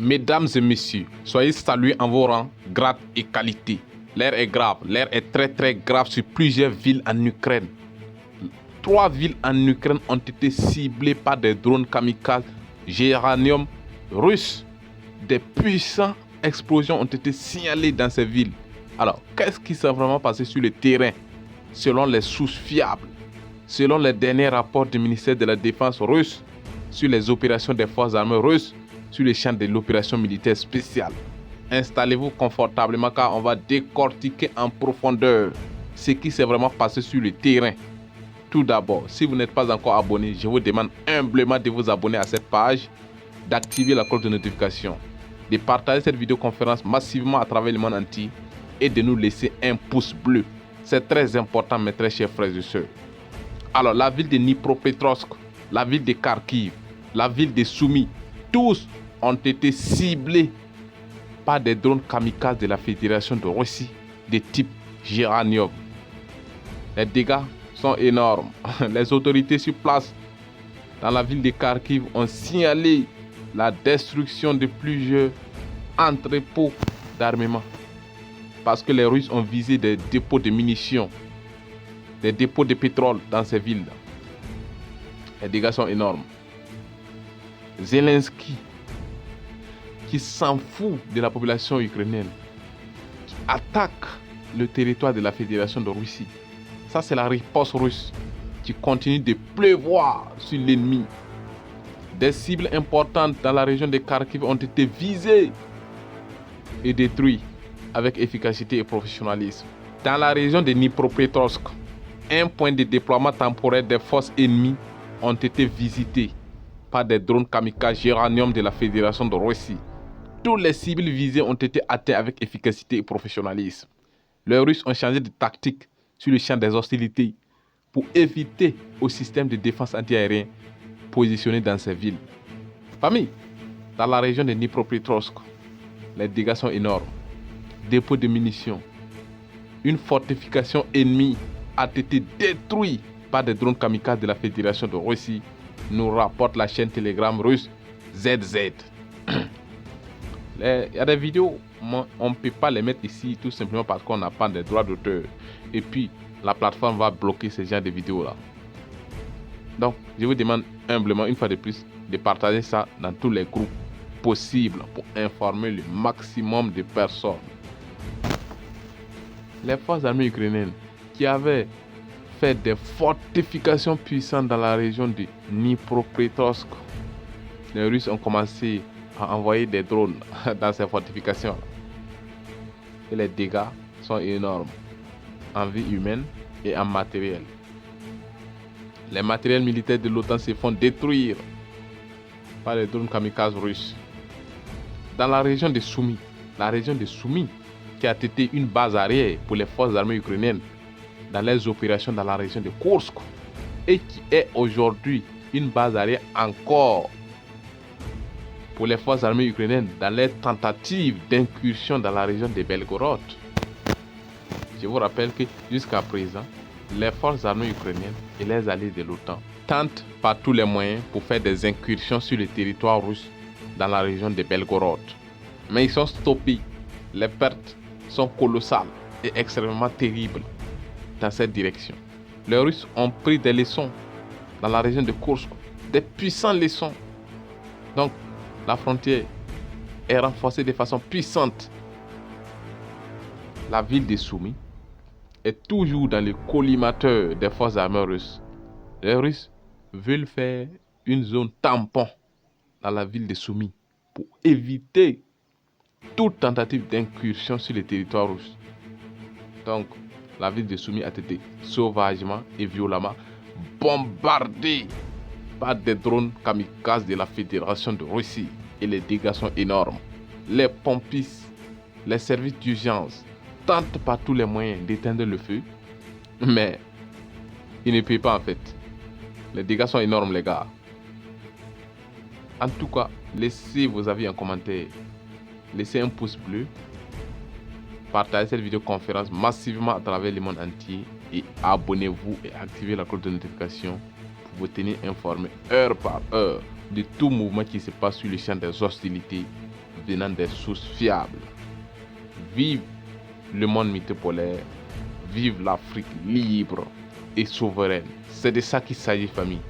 Mesdames et messieurs, soyez salués en vos rangs, grades et qualités. L'air est grave, l'air est très grave sur plusieurs villes en Ukraine. 3 villes en Ukraine ont été ciblées par des drones kamikazes géranium russes. Des puissantes explosions ont été signalées dans ces villes. Alors, qu'est-ce qui s'est vraiment passé sur le terrain? Selon les sources fiables, selon les derniers rapports du ministère de la Défense russe sur les opérations des forces armées russes sur les champs de l'opération militaire spéciale. Installez-vous confortablement car on va décortiquer en profondeur ce qui s'est vraiment passé sur le terrain. Tout d'abord, si vous n'êtes pas encore abonné, je vous demande humblement de vous abonner à cette page, d'activer la cloche de notification, de partager cette vidéoconférence massivement à travers le monde entier et de nous laisser un pouce bleu. C'est très important, mes très chers frères et sœurs. Alors, la ville de Dnipropetrovsk, la ville de Kharkiv, la ville de Soumy, tous ont été ciblés par des drones kamikazes de la Fédération de Russie de type géranium. Les dégâts sont énormes. Les autorités sur place dans la ville de Kharkiv ont signalé la destruction de plusieurs entrepôts d'armement parce que les Russes ont visé des dépôts de munitions, des dépôts de pétrole dans ces villes. Les dégâts sont énormes. Zelensky, qui s'en fout de la population ukrainienne, qui attaque le territoire de la Fédération de Russie. Ça, c'est la riposte russe qui continue de pleuvoir sur l'ennemi. Des cibles importantes dans la région de Kharkiv ont été visées et détruites avec efficacité et professionnalisme. Dans la région de Dnipropetrovsk, un point de déploiement temporaire des forces ennemies ont été visités par des drones kamikazes géranium de la Fédération de Russie. Tous les cibles visées ont été atteints avec efficacité et professionnalisme. Les Russes ont changé de tactique sur le champ des hostilités pour éviter au système de défense antiaérien positionné dans ces villes. Parmi, dans la région de Dnipropetrovsk, les dégâts sont énormes. Dépôt de munitions. Une fortification ennemie a été détruite par des drones kamikazes de la Fédération de Russie, nous rapporte la chaîne Telegram russe ZZ. Il y a des vidéos, on ne peut pas les mettre ici tout simplement parce qu'on n'a pas de droits d'auteur. Et puis, la plateforme va bloquer ce genre de vidéos-là. Donc, je vous demande humblement, une fois de plus, de partager ça dans tous les groupes possibles pour informer le maximum de personnes. Les forces armées ukrainiennes qui avaient fait des fortifications puissantes dans la région de Dnipropetrovsk, les Russes ont commencé à envoyer des drones dans ces fortifications. Et les dégâts sont énormes en vie humaine et en matériel. Les matériels militaires de l'OTAN se font détruire par les drones kamikazes russes. Dans la région de Soumy, qui a été une base arrière pour les forces armées ukrainiennes dans les opérations dans la région de Kursk et qui est aujourd'hui une base arrière encore pour les forces armées ukrainiennes dans les tentatives d'incursion dans la région de Belgorod. Je vous rappelle que jusqu'à présent, les forces armées ukrainiennes et les alliés de l'OTAN tentent par tous les moyens pour faire des incursions sur le territoire russe dans la région de Belgorod. Mais ils sont stoppés. Les pertes sont colossales et extrêmement terribles dans cette direction. Les Russes ont pris des leçons dans la région de Kursk, des puissantes leçons. Donc, la frontière est renforcée de façon puissante. La ville de Soumy est toujours dans le collimateur des forces armées russes. Les Russes veulent faire une zone tampon dans la ville de Soumy pour éviter toute tentative d'incursion sur le territoire russe. Donc, la ville de Soumy a été sauvagement et violemment bombardée par des drones kamikazes de la Fédération de Russie et les dégâts sont énormes. Les pompistes, les services d'urgence tentent par tous les moyens d'éteindre le feu, mais ils ne peuvent pas en fait. Les dégâts sont énormes les gars. En tout cas, laissez vos avis en commentaire, laissez un pouce bleu, partagez cette vidéoconférence massivement à travers le monde entier et abonnez-vous et activez la cloche de notification pour vous tenir informé heure par heure de tout mouvement qui se passe sur le champ des hostilités venant des sources fiables. Vive le monde multipolaire, vive l'Afrique libre et souveraine. C'est de ça qu'il s'agit, famille.